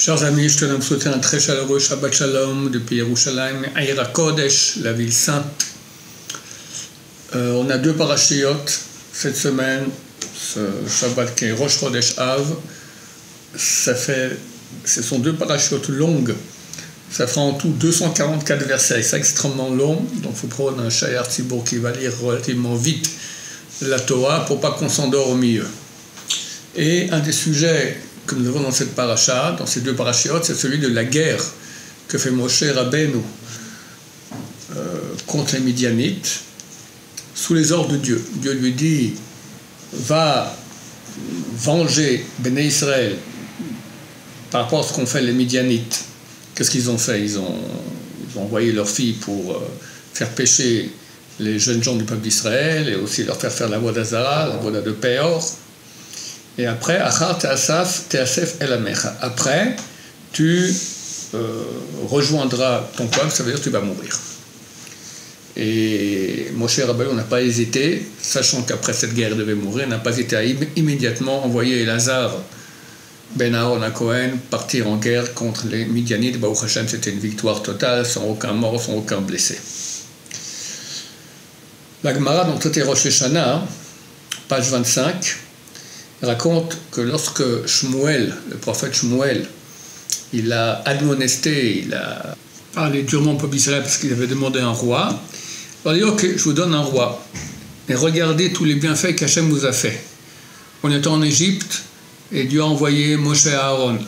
Chers amis, je tenais à vous souhaiter un très chaleureux Shabbat Shalom depuis Yerushalayim, Aïra Kodesh, la ville sainte. On a deux parachiotes cette semaine, ce Shabbat qui est Rosh Chodesh Av. Ce sont deux parachiotes longues, ça fera en tout 244 versets, c'est extrêmement long, donc il faut prendre un Shayar Tzibour qui va lire relativement vite la Torah pour pas qu'on s'endort au milieu. Et un des sujets que nous avons dans cette paracha, dans ces deux parachiotes, c'est celui de la guerre que fait Moshe Rabbeinu contre les Midianites sous les ordres de Dieu. Dieu lui dit, va venger Béné Israël par rapport à ce qu'ont fait les Midianites. Qu'est-ce qu'ils ont fait? Ils ont envoyé leurs filles pour faire pécher les jeunes gens du peuple d'Israël et aussi leur faire la voie d'Azara, la voie de Péor. Et après, Achar Teasef El Amecha. Après, tu rejoindras ton peuple, ça veut dire que tu vas mourir. Et Moshe Rabbeinu n'a pas hésité, sachant qu'après cette guerre il devait mourir, n'a pas hésité à immédiatement envoyer Elazar Ben Aaron à Cohen partir en guerre contre les Midianites. Baruch Hashem, c'était une victoire totale, sans aucun mort, sans aucun blessé. La Gemara dans le traité Rosh Hashanah, page 25, raconte que lorsque Shmuel, le prophète Shmuel, il a admonesté, il a parlé durement au peuple d'Israël parce qu'il avait demandé un roi, il a dit ok, je vous donne un roi, mais regardez tous les bienfaits qu'Hachem vous a fait. On était en Égypte et Dieu a envoyé Moshe et Aaron.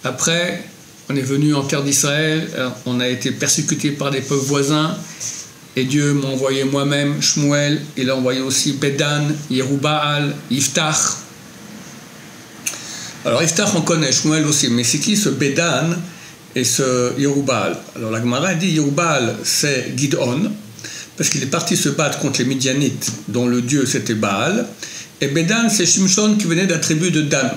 Après, on est venu en terre d'Israël, on a été persécuté par des peuples voisins et Dieu m'a envoyé moi-même, Shmuel, il a envoyé aussi Bedan, Yerubaal, Yiftach. Alors Yiftach on connaît, Shmuel aussi, mais c'est qui ce Bedan et ce Yerubaal? Alors la Gemara dit Yerubaal c'est Gidon, parce qu'il est parti se battre contre les Midianites, dont le dieu c'était Baal, et Bedan c'est Shimshon qui venait de la tribu de Dan.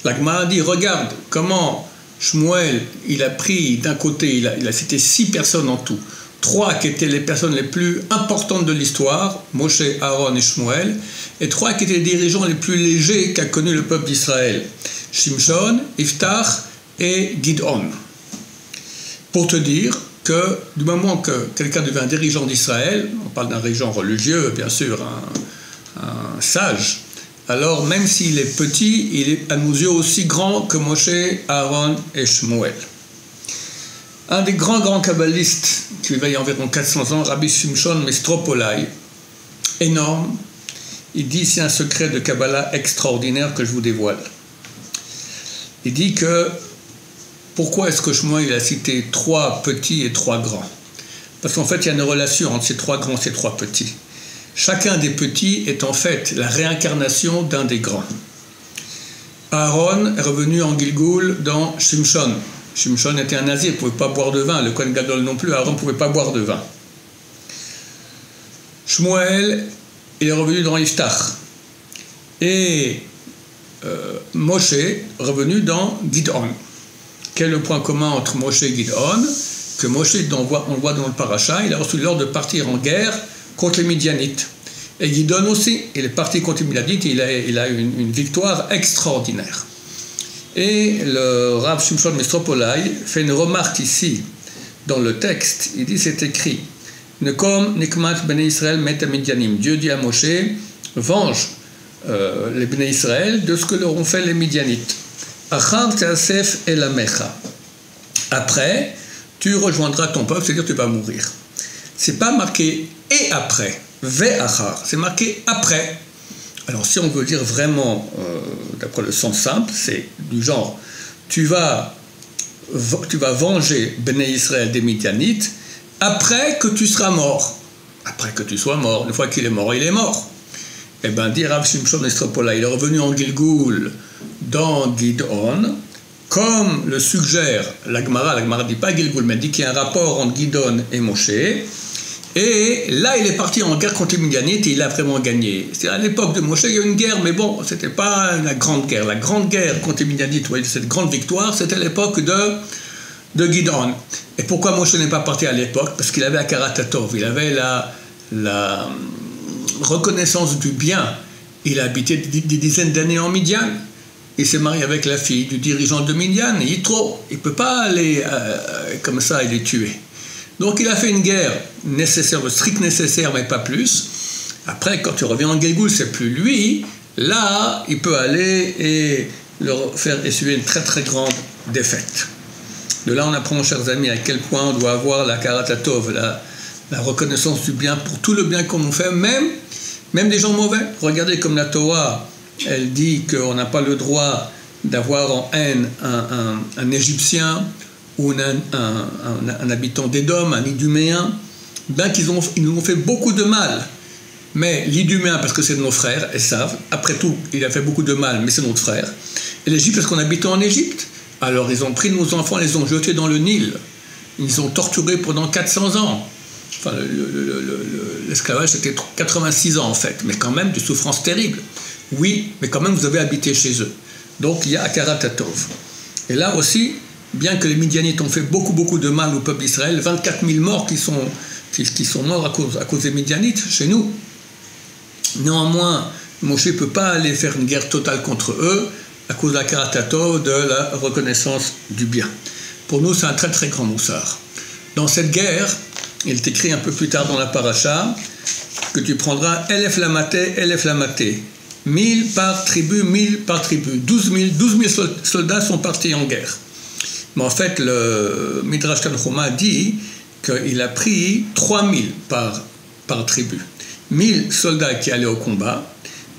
La Gemara dit regarde comment Shmuel, il a pris d'un côté, il a cité 6 personnes en tout, 3 qui étaient les personnes les plus importantes de l'histoire, Moshe, Aaron et Shmuel, et 3 qui étaient les dirigeants les plus légers qu'a connu le peuple d'Israël, Shimshon, Yiftach et Gidon. Pour te dire que du moment que quelqu'un devient un dirigeant d'Israël, on parle d'un dirigeant religieux, bien sûr, un sage, alors même s'il est petit, il est à nos yeux aussi grand que Moshe, Aaron et Shmuel. Un des grands kabbalistes qui vivait il y a environ 400 ans, Rabbi Shimshon Mestropolai, énorme, il dit c'est un secret de Kabbalah extraordinaire que je vous dévoile. Il dit que pourquoi est-ce que Shmuel a cité 3 petits et 3 grands? Parce qu'en fait il y a une relation entre ces 3 grands et ces 3 petits. Chacun des petits est en fait la réincarnation d'un des grands. Aaron est revenu en Gilgoul dans Shimshon. Shimshon était un nazir, il ne pouvait pas boire de vin. Le Kohen Gadol non plus, Aaron ne pouvait pas boire de vin. Shmuel, il est revenu dans Yiftach. Et Moshe est revenu dans Gidon. Quel est le point commun entre Moshe et Gidon? Que Moshe, on le voit dans le paracha, il a reçu l'ordre de partir en guerre contre les Midianites. Et Gidon aussi, il est parti contre les Midianites, il a eu une victoire extraordinaire. Et le Rav Shimshon Mestropolai fait une remarque ici, dans le texte, il dit c'est écrit Nekom Nikmat Bnei Israël Met Midianim. Dieu dit à Moshe, venge les Bnei Israël de ce que leur ont fait les Midianites. Achar Teasef El Amecha. Après, tu rejoindras ton peuple, c'est-à-dire tu vas mourir. C'est pas marqué et après, Ve'achar, c'est marqué après. Alors si on veut dire vraiment, d'après le sens simple, c'est du genre, tu vas venger Béné Israël des Midianites après que tu seras mort. Après que tu sois mort. Une fois qu'il est mort, il est mort. Eh bien, dit Rav Shimshon Mestropolai, il est revenu en Gilgoul dans Gidon, comme le suggère la Gemara ne dit pas Gilgoul, mais dit qu'il y a un rapport entre Gidon et Moshe. Et là, il est parti en guerre contre les Midianites et il a vraiment gagné. C'est à l'époque de Moshe, il y a eu une guerre, mais bon, c'était pas la grande guerre. La grande guerre contre les Midianites, vous voyez, cette grande victoire, c'était à l'époque de Gidon. Et pourquoi Moshe n'est pas parti à l'époque? Parce qu'il avait Akarat Hatov, il avait la reconnaissance du bien. Il a habité des dizaines d'années en Midian. il s'est marié avec la fille du dirigeant de Midian, Yitro. Il ne peut pas aller comme ça et les tuer. Donc il a fait une guerre nécessaire, strict nécessaire, mais pas plus. Après, quand il revient en Guégoul, c'est plus lui. Là, il peut aller et leur faire essuyer une très très grande défaite. De là, on apprend, chers amis, à quel point on doit avoir la karatatov, la reconnaissance du bien pour tout le bien qu'on nous fait, même des gens mauvais. Regardez comme la Torah, elle dit qu'on n'a pas le droit d'avoir en haine un Égyptien ou un habitant d'Édom, un Iduméen, bien ils nous ont fait beaucoup de mal. Mais l'Iduméen, parce que c'est de nos frères, elles savent. Après tout, il a fait beaucoup de mal, mais c'est notre frère. Et l'Égypte, parce qu'on habitait en Égypte. Alors, ils ont pris nos enfants, les ont jetés dans le Nil. Ils ont torturé pendant 400 ans. Enfin, l'esclavage, c'était 86 ans, en fait. Mais quand même, de souffrances terribles. Oui, mais quand même, vous avez habité chez eux. Donc, il y a Akarat Hatov. Et là aussi, bien que les Midianites ont fait beaucoup de mal au peuple d'Israël, 24 000 morts qui sont morts à cause des Midianites, chez nous. Néanmoins, Moshe ne peut pas aller faire une guerre totale contre eux à cause de la karatato, de la reconnaissance du bien. Pour nous, c'est un très très grand moussard. Dans cette guerre, il est écrit un peu plus tard dans la paracha que tu prendras Elef Lamaté, 1000 par tribu, 1000 par tribu. 12 000 soldats sont partis en guerre. Mais en fait, le Midrash Tanchuma dit qu'il a pris 3000 par tribu. 1000 soldats qui allaient au combat,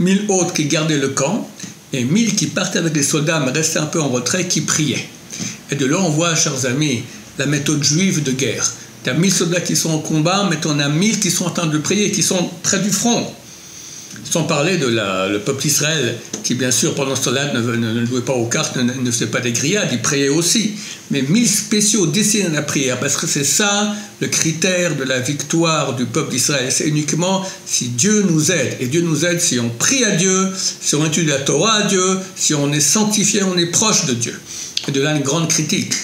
1000 autres qui gardaient le camp, et 1000 qui partaient avec les soldats, mais restaient un peu en retrait, qui priaient. Et de là, on voit, chers amis, la méthode juive de guerre. Tu as 1000 soldats qui sont au combat, mais tu en as 1000 qui sont en train de prier, qui sont près du front. Sans parler de le peuple d'Israël, qui bien sûr, pendant ce temps-là, ne jouait pas aux cartes, ne faisait pas des grillades, il priait aussi. Mais 1000 spéciaux destinés à la prière, parce que c'est ça le critère de la victoire du peuple d'Israël. C'est uniquement si Dieu nous aide. Et Dieu nous aide si on prie à Dieu, si on étudie la Torah à Dieu, si on est sanctifié, on est proche de Dieu. Et de là, une grande critique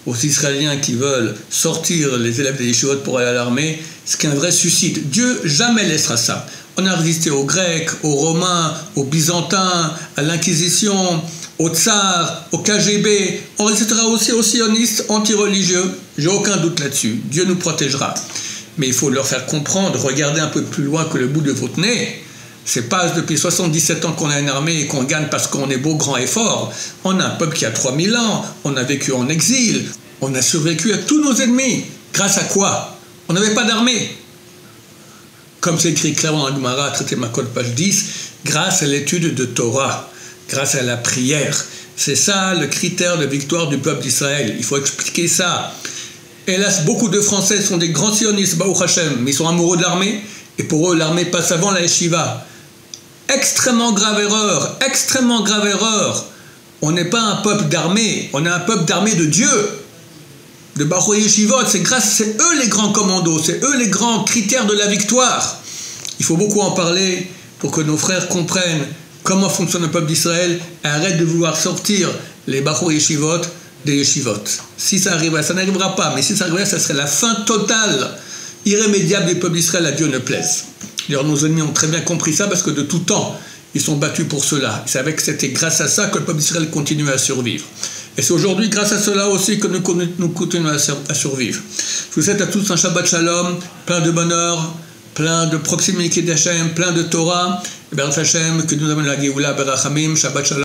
aux Israéliens qui veulent sortir les élèves des yeshivot pour aller à l'armée, ce qui est un vrai suicide. Dieu jamais laissera ça. On a résisté aux Grecs, aux Romains, aux Byzantins, à l'Inquisition, au Tsar, au KGB. On résistera aussi aux sionistes anti-religieux. J'ai aucun doute là-dessus. Dieu nous protégera. Mais il faut leur faire comprendre, regardez un peu plus loin que le bout de votre nez. C'est pas depuis 77 ans qu'on a une armée et qu'on gagne parce qu'on est beau, grand et fort. On a un peuple qui a 3000 ans. On a vécu en exil. On a survécu à tous nos ennemis. Grâce à quoi? On n'avait pas d'armée. Comme c'est écrit clairement dans la Gemara, traité Makot, page 10, grâce à l'étude de Torah, grâce à la prière. C'est ça le critère de victoire du peuple d'Israël. Il faut expliquer ça. Hélas, beaucoup de Français sont des grands sionistes, Baruch Hashem, mais ils sont amoureux de l'armée, et pour eux, l'armée passe avant la yeshiva. Extrêmement grave erreur, extrêmement grave erreur. On n'est pas un peuple d'armée, on est un peuple d'armée de Dieu. De Baruch Yeshivot, c'est eux les grands commandos, c'est eux les grands critères de la victoire. Il faut beaucoup en parler pour que nos frères comprennent comment fonctionne le peuple d'Israël et arrêtent de vouloir sortir les Baruch Yeshivot des Yeshivot. Si ça arriverait, ça n'arrivera pas, mais si ça arriverait, ça serait la fin totale, irrémédiable du peuple d'Israël, à Dieu ne plaise. D'ailleurs, nos ennemis ont très bien compris ça parce que de tout temps, ils sont battus pour cela. Ils savaient que c'était grâce à ça que le peuple d'Israël continuait à survivre. Et c'est aujourd'hui, grâce à cela aussi, que nous continuons à survivre. Je vous souhaite à tous un Shabbat Shalom, plein de bonheur, plein de proximité d'Hachem, plein de Torah. Et bien, Hachem, que nous avons la Géoula, Berachamim, Shabbat Shalom.